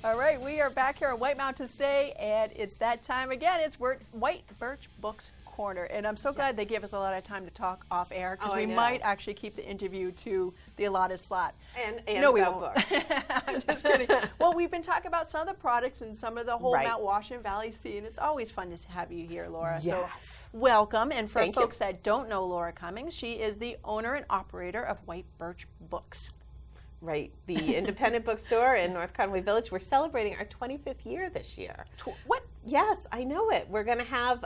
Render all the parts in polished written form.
All right, we are back here on White Mountains Day, and it's that time again. It's White Birch Books Corner, and I'm so glad they gave us a lot of time to talk off air, because we might actually keep the interview to the allotted slot. And no, we about won't. books. I'm just kidding. Well, we've been talking about some of the products and some of the whole Mount Washington Valley scene. It's always fun to have you here, Laura. Yes. So welcome. And for Thank folks you. that don't know Laura Cummings, she is the owner and operator of White Birch Books. Right, the independent bookstore in North Conway Village. We're celebrating our 25th year this year. What? Yes, I know it. We're going to have,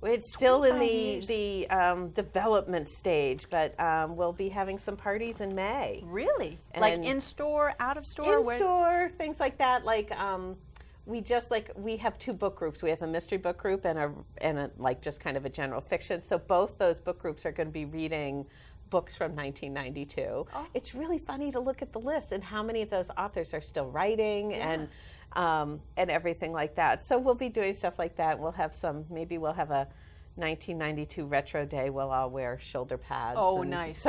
it's still in the development stage, but we'll be having some parties in May. Really? And like in-store, out-of-store? In-store, things like that. Like we have two book groups. We have a mystery book group and a like just kind of a general fiction. So both those book groups are going to be reading books from 1992. Oh. It's really funny to look at the list and how many of those authors are still writing and everything like that. So we'll be doing stuff like that. We'll have maybe we'll have a 1992 retro day. We'll all wear shoulder pads. Oh, nice.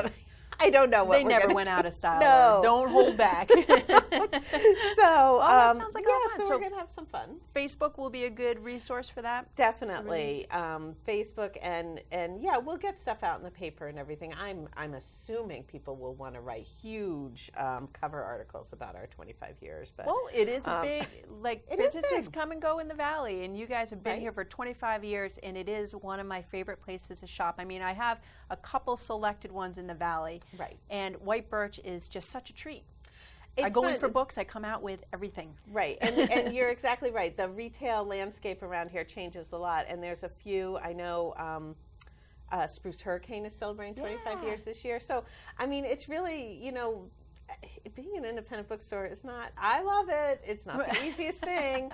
I don't know what they never went out of style. No. Don't hold back. So, that sounds like yeah, fun. So we're going to have some fun. Facebook will be a good resource for that? Definitely. Facebook and yeah, we'll get stuff out in the paper and everything. I'm assuming people will want to write huge cover articles about our 25 years. But well, it is a big, like businesses big. come and go in the Valley, and you guys have been Right. here for 25 years, and it is one of my favorite places to shop. I mean, I have a couple selected ones in the Valley. Right. And White Birch is just such a treat. It's I go in fun. for books, I come out with everything. Right, and you're exactly right. The retail landscape around here changes a lot, and there's a few, I know Spruce Hurricane is celebrating 25 years this year. So, I mean, it's really, being an independent bookstore is not, I love it. It's not the easiest thing.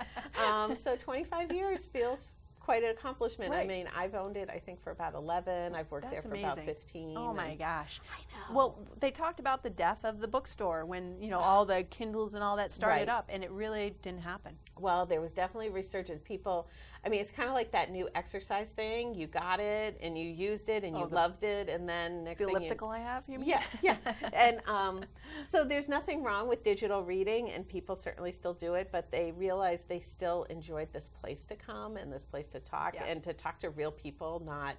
So 25 years feels quite an accomplishment. Right. I mean, I've owned it, I think, for about 11. I've worked That's there for amazing. about 15. Oh my gosh. I know. Well, they talked about the death of the bookstore when, all the Kindles and all that started up, and it really didn't happen. Well, there was definitely resurgent people. I mean, it's kind of like that new exercise thing. You got it, and you used it, and you loved it, and then next The thing elliptical I have, you mean? Yeah. And so there's nothing wrong with digital reading, and people certainly still do it, but they realize they still enjoyed this place to come and this place to talk, and to talk to real people, not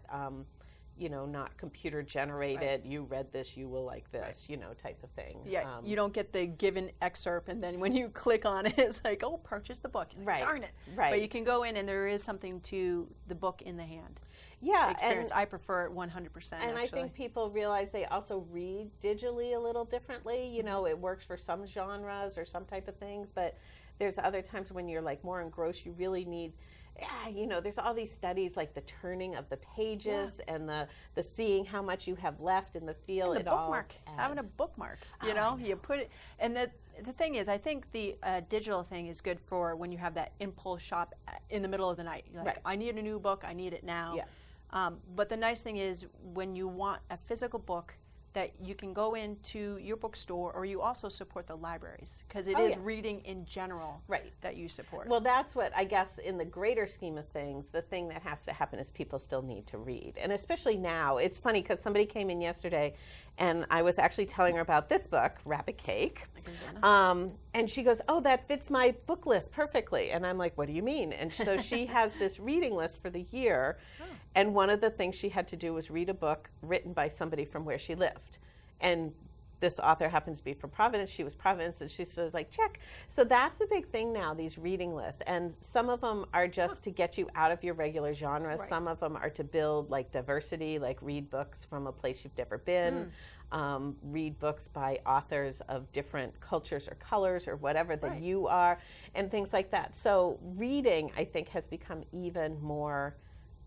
not computer generated, you read this, you will like this, type of thing. Yeah, you don't get the given excerpt, and then when you click on it, it's like, oh, purchase the book. You're like, darn it. Right. But you can go in, and there is something to the book in the hand. Yeah. Experience. I prefer it 100%. And I think people realize they also read digitally a little differently. It works for some genres or some type of things, but there's other times when you're like more engrossed, you really need, there's all these studies like the turning of the pages and the seeing how much you have left in the feel. And the bookmark, having a bookmark, you put it, and the thing is, I think the digital thing is good for when you have that impulse shop in the middle of the night. You're like, I need a new book, I need it now. Yeah. But the nice thing is when you want a physical book, that you can go into your bookstore, or you also support the libraries, because it is reading in general that you support. Well, that's what, I guess, in the greater scheme of things, the thing that has to happen is people still need to read. And especially now, it's funny because somebody came in yesterday, and I was actually telling her about this book, Rabbit Cake. And she goes, oh, that fits my book list perfectly. And I'm like, what do you mean? And so she has this reading list for the year. And one of the things she had to do was read a book written by somebody from where she lived. And this author happens to be from Providence. She was Providence, and she says, like, check. So that's the big thing now, these reading lists. And some of them are just to get you out of your regular genres. Some of them are to build, like, diversity, like read books from a place you've never been. Read books by authors of different cultures or colors or whatever that you are, and things like that. So reading, I think, has become even more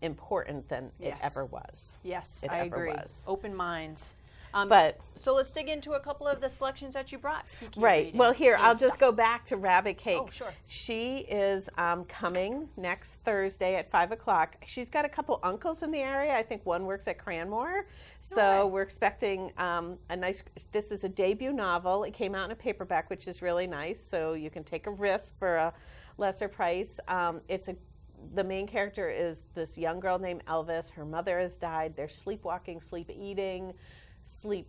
important than it ever was. Yes, I agree. Open minds. But so let's dig into a couple of the selections that you brought. Speaking of right. reading Well, here I'll stuff. just go back to Rabbit Cake. Oh, sure. She is coming next Thursday at 5:00. She's got a couple uncles in the area. I think one works at Cranmore. So we're expecting a nice. This is a debut novel. It came out in a paperback, which is really nice. So you can take a risk for a lesser price. The main character is this young girl named Elvis. Her mother has died. They're sleepwalking, sleep eating. sleep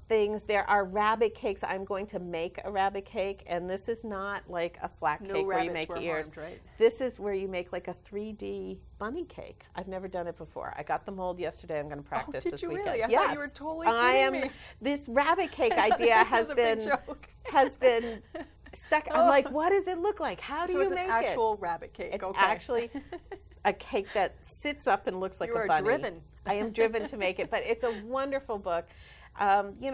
things. There are rabbit cakes. I'm going to make a rabbit cake, and this is not like a flat cake where you make ears. Harmed, right? This is where you make like a 3D bunny cake. I've never done it before. I got the mold yesterday. I'm going to practice this weekend. Did you really? I thought you were totally kidding me. This rabbit cake idea has been stuck. I'm like, what does it look like? How do you make it? So it's an actual rabbit cake. It's actually a cake that sits up and looks like a bunny. You are driven. I am driven to make it, but it's a wonderful book.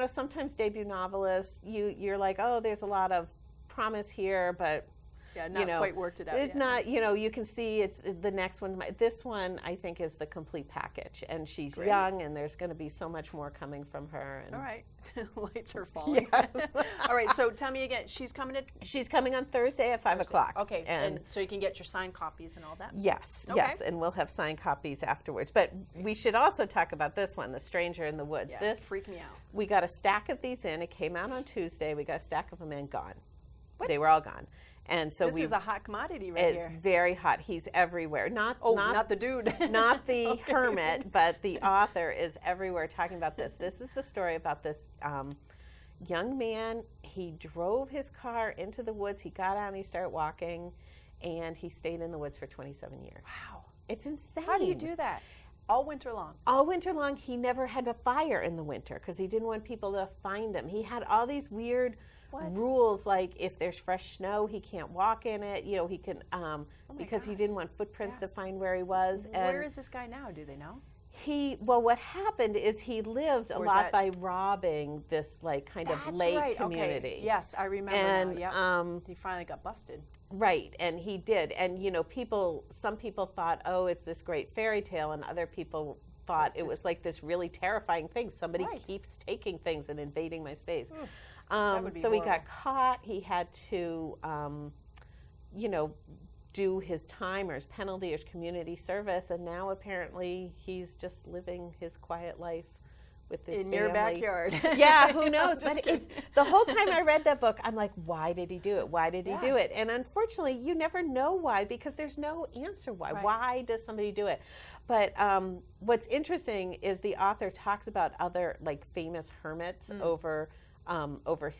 Sometimes debut novelists, you're like, oh, there's a lot of promise here, but not quite worked it out. It's not, you can see it's the next one. This one, I think, is the complete package, and she's young, and there's going to be so much more coming from her. And all right, lights are falling. Yes. All right, so tell me again, she's coming on Thursday at 5 o'clock. Okay, and so you can get your signed copies and all that. Yes, and we'll have signed copies afterwards. But we should also talk about this one, The Stranger in the Woods. Yeah, this freaked me out. We got a stack of these in. It came out on Tuesday. We got a stack of them in, gone. What? They were all gone. And so this is a hot commodity right here. It's very hot. He's everywhere. Not the dude. Not the hermit, but the author is everywhere talking about this. This is the story about this young man. He drove his car into the woods. He got out and he started walking, and he stayed in the woods for 27 years. Wow. It's insane. How do you do that? All winter long? All winter long. He never had a fire in the winter because he didn't want people to find him. He had all these weird rules, like if there's fresh snow, he can't walk in it. He can because he didn't want footprints to find where he was. And where is this guy now? Do they know? What happened is he lived a lot by robbing this kind of lake community. Okay. Yes, I remember and, now. Yep. He finally got busted. Right, and he did. And some people thought, oh, it's this great fairy tale, and other people thought it was like this really terrifying thing. Somebody keeps taking things and invading my space. So he got caught. He had to, do his time or his penalty or his community service, and now apparently he's just living his quiet life with this in your backyard. Yeah, who knows? But it's the whole time I read that book, I'm like, why did he do it? Why did he do it? And unfortunately, you never know why, because there's no answer why. Right. Why does somebody do it? But what's interesting is the author talks about other famous hermits over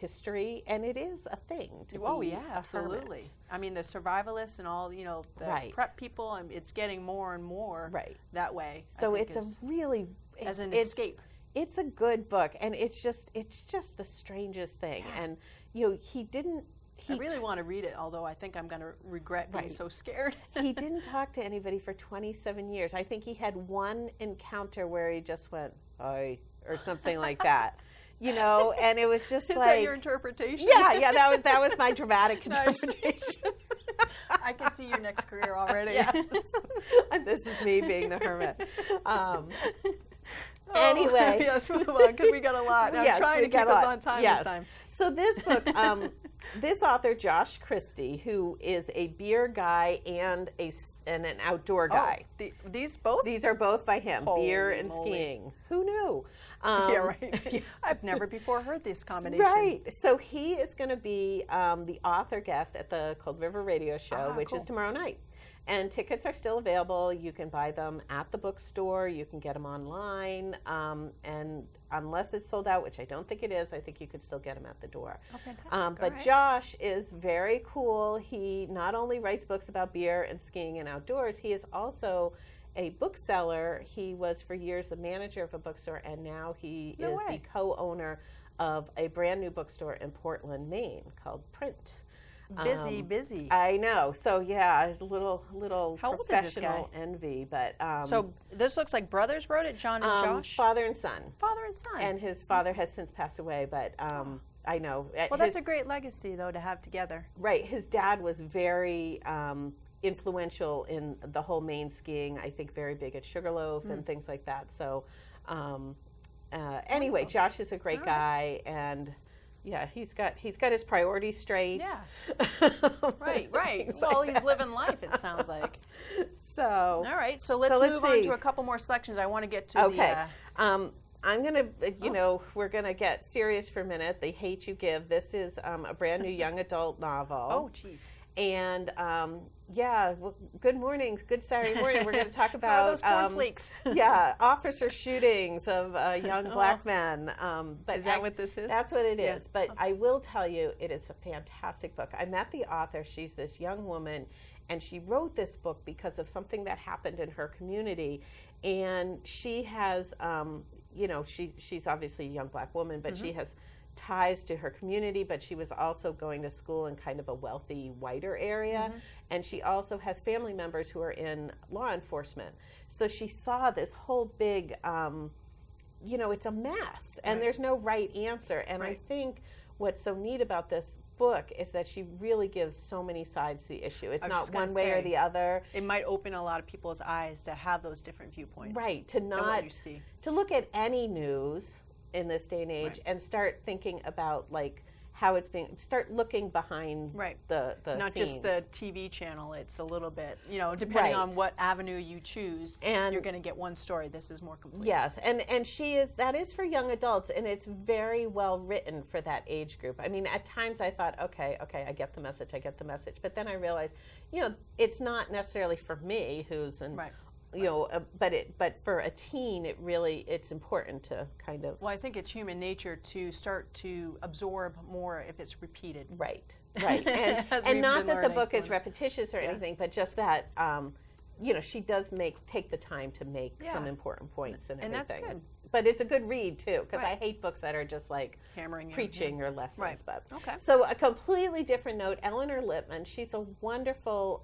history, and it is a thing to be absolutely. Hermit. I mean, the survivalists and all, the prep people, it's getting more and more that way. So it's a really as an escape. It's a good book, and it's just the strangest thing. Yeah. And he didn't. I really want to read it, although I think I'm going to regret being so scared. He didn't talk to anybody for 27 years. I think he had one encounter where he just went, "Oi," or something like that. And it was just Is that your interpretation? Yeah, that was my dramatic interpretation. I can see your next career already. Yes. This is me being the hermit. Anyway. Yes, move on, because we got a lot. I'm trying to keep us on time this time. So this book, this author, Josh Christie, who is a beer guy and an outdoor guy. These both? These are both by him, Holy beer and moly. skiing. Who knew? Yeah, right. I've never before heard this combination. Right. So he is going to be the author guest at the Cold River Radio Show, which is tomorrow night. And tickets are still available. You can buy them at the bookstore. You can get them online. And unless it's sold out, which I don't think it is, I think you could still get them at the door. Oh, fantastic. But Josh is very cool. He not only writes books about beer and skiing and outdoors, he is also a bookseller. He was for years the manager of a bookstore, and now he is the co-owner of a brand new bookstore in Portland, Maine called Print. Busy. I know. So it's a little How professional envy, but so this looks like brothers wrote it, John and Josh. Father and son. Father and son. And his father has since passed away, but I know. Well, that's a great legacy, though, to have together. Right. His dad was very influential in the whole Maine skiing. I think very big at Sugarloaf and things like that. So anyway, Josh is a great guy, and. Yeah, he's got his priorities straight. Yeah. Right. Well, he's living life, it sounds like. So. All right. So let's move on to a couple more selections. I want to get to I'm going to, we're going to get serious for a minute. The Hate You Give. This is a brand new young adult novel. Oh, geez. And well, good mornings, good Saturday morning. We're going to talk about those cornflakes. Officer shootings of young black men. But is that what this is? That's what it is. But I will tell you, it is a fantastic book. I met the author. She's this young woman, and she wrote this book because of something that happened in her community. And she has, she's obviously a young black woman, but she has ties to her community, but she was also going to school in kind of a wealthy, whiter area. And she also has family members who are in law enforcement. So she saw this whole big, it's a mess, and there's no right answer. And I think what's so neat about this book is that she really gives so many sides to the issue. It's not one way or the other. It might open a lot of people's eyes to have those different viewpoints. Right, to not, to look at any news in this day and age and start thinking about like how it's being, start looking behind the not scenes. Just the TV channel. It's a little bit, depending on what avenue you choose, and you're going to get one story. This is more complete. Yes, and that is for young adults, and it's very well written for that age group. I mean, at times I thought, okay, I get the message, but then I realized, it's not necessarily for me, who's an but for a teen, it's important to kind of. Well, I think it's human nature to start to absorb more if it's repeated. Right. And not that the book is repetitious or anything, but just that, she does take the time to make some important points and everything. And that's good. But it's a good read, too, because I hate books that are just like hammering preaching or lessons. Right. But, okay. So a completely different note, Elinor Lipman, she's a wonderful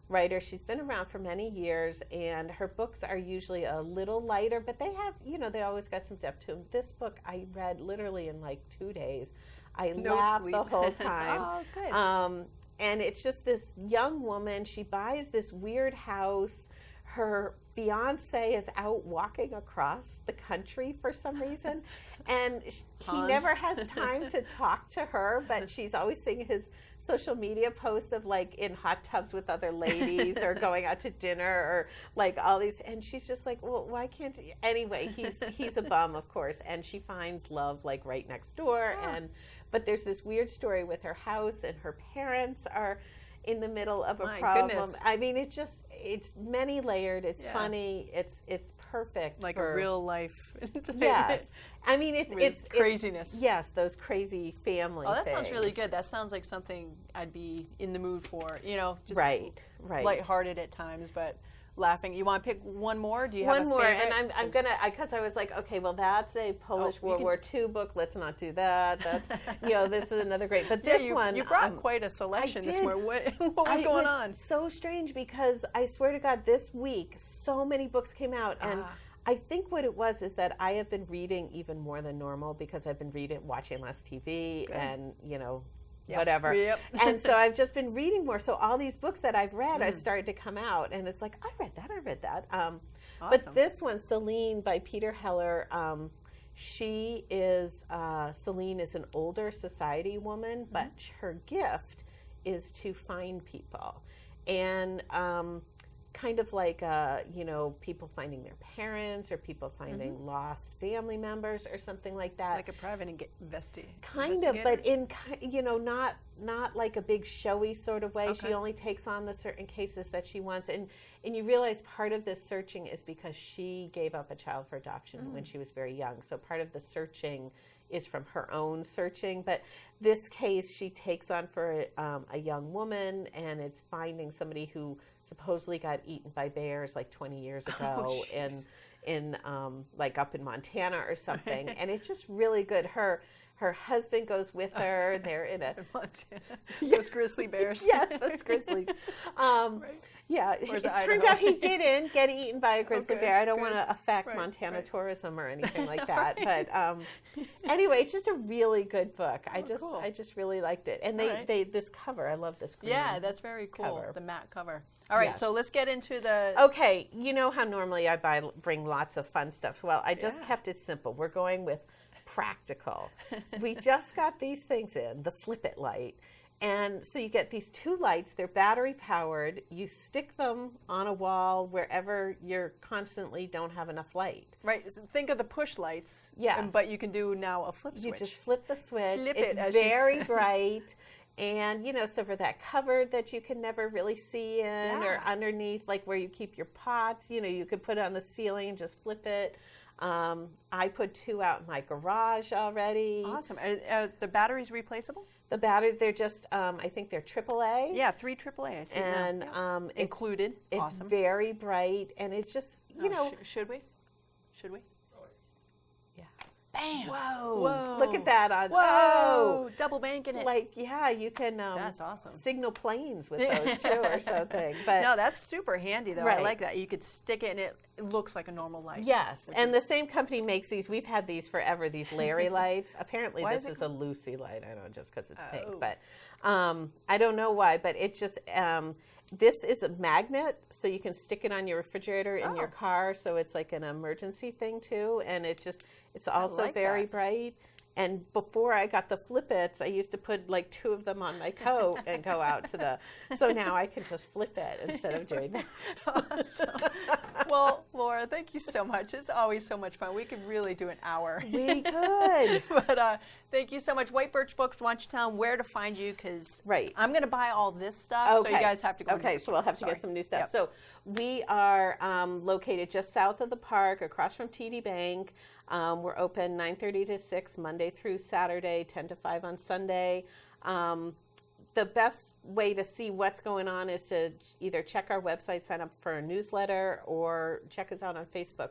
writer. She's been around for many years, and her books are usually a little lighter, but they have, they always got some depth to them. This book I read literally in like 2 days. I laughed the whole time. Oh, good. And it's just this young woman. She buys this weird house. Her fiance is out walking across the country for some reason, and he never has time to talk to her, but she's always seeing his social media posts of like in hot tubs with other ladies or going out to dinner or like all these, and she's just like, well, why can't you? Anyway, he's a bum, of course, and she finds love like right next door. But there's this weird story with her house, and her parents are in the middle of a problem. Goodness. I mean, it's many layered. It's funny. It's perfect. Like a real life. Yes. I mean, it's craziness. Yes, those crazy family that things. sounds really good. That sounds like something I'd be in the mood for, just right. lighthearted at times, but laughing. You want to pick one more? Do you have one more? Favorite? And I'm gonna, because I was like, okay, well, that's a Polish World War II book. Let's not do that. That's this is another great. But this one, you brought quite a selection this morning. What was going on? So strange, because I swear to God, this week so many books came out, and I think what it was is that I have been reading even more than normal because I've been watching less TV, and whatever. Yep. And so I've just been reading more. So all these books that I've read are starting to come out, and it's like, I read that. Awesome. But this one, Celine by Peter Heller, Celine is an older society woman, but her gift is to find people. And kind of like, people finding their parents or people finding lost family members or something like that. Like a private investigator. Kind of, but in, not like a big showy sort of way. Okay. She only takes on the certain cases that she wants. And you realize part of this searching is because she gave up a child for adoption when she was very young. So part of the searching is from her own searching. But this case she takes on for a young woman, and it's finding somebody who supposedly got eaten by bears like 20 years ago in like up in Montana or something. And it's just really good. Her husband goes with her. They're in a Montana. Those grizzly bears. Yes, those grizzlies. Yeah, it turns out he didn't get eaten by a grizzly bear. I don't want to affect Montana tourism or anything like that. But anyway, it's just a really good book. I just really liked it. And they this cover, I love this green. Yeah, that's very cool. Cover. The matte cover. All right, so let's get into the. Okay, you know how normally I bring lots of fun stuff. Well, I just kept it simple. We're going with practical. We just got these things in, the Flip It light. And so you get these two lights. They're battery powered. You stick them on a wall wherever you constantly don't have enough light. Right. So think of the push lights. Yes. But you can do now a flip switch. You just flip the switch. Flip it's it, very bright. And, so for that cupboard that you can never really see in, or underneath, like where you keep your pots, you could put it on the ceiling and just flip it. I put 2 out in my garage already. Awesome. Are the batteries replaceable? The battery, they're just, I think they're AAA. Yeah, 3 AAA. I see and it's included. It's awesome. Very bright, and it's just, should we? Yeah. Bam! Whoa! Look at that on. Whoa! Double banking it. Like, you can. That's awesome. Signal planes with those too, or something. But no, that's super handy though. Right. I like that. You could stick it, and it looks like a normal light. Yes, and the same company makes these. We've had these forever. These Larry lights. Apparently, Why this is a called? Lucy light. I don't know, just because it's pink, but I don't know why. But it just. This is a magnet, so you can stick it on your refrigerator in your car, so it's like an emergency thing too, and it's also like very that. bright. And before I got the Flip-Its, I used to put like 2 of them on my coat and go out to so now I can just flip it instead of doing that. Awesome. Well, Laura, thank you so much. It's always so much fun. We could really do an hour. We could. But thank you so much. White Birch Books, why don't you tell them where to find you, because I'm going to buy all this stuff, so you guys have to go. Okay, so we'll have to get some new stuff. Yep. So we are located just south of the park, across from TD Bank. We're open 9:30 to 6, Monday through Saturday, 10 to 5 on Sunday. The best way to see what's going on is to either check our website, sign up for a newsletter, or check us out on Facebook.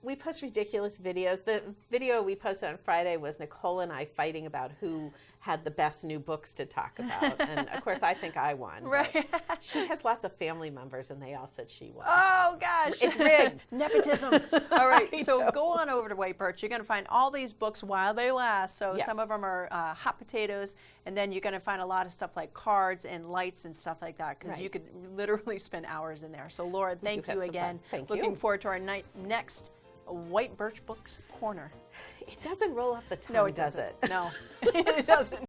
We post ridiculous videos. The video we posted on Friday was Nicole and I fighting about who had the best new books to talk about. And of course, I think I won. Right. She has lots of family members, and they all said she won. Oh, gosh. It's rigged. Nepotism. All right. So go on over to White Birch. You're going to find all these books while they last. So some of them are hot potatoes. And then you're going to find a lot of stuff like cards and lights and stuff like that, because you could literally spend hours in there. So, Laura, thank you again. Thank you. Looking forward to our next White Birch Books Corner. It doesn't roll off the tongue, No, it does doesn't. it? No, it doesn't.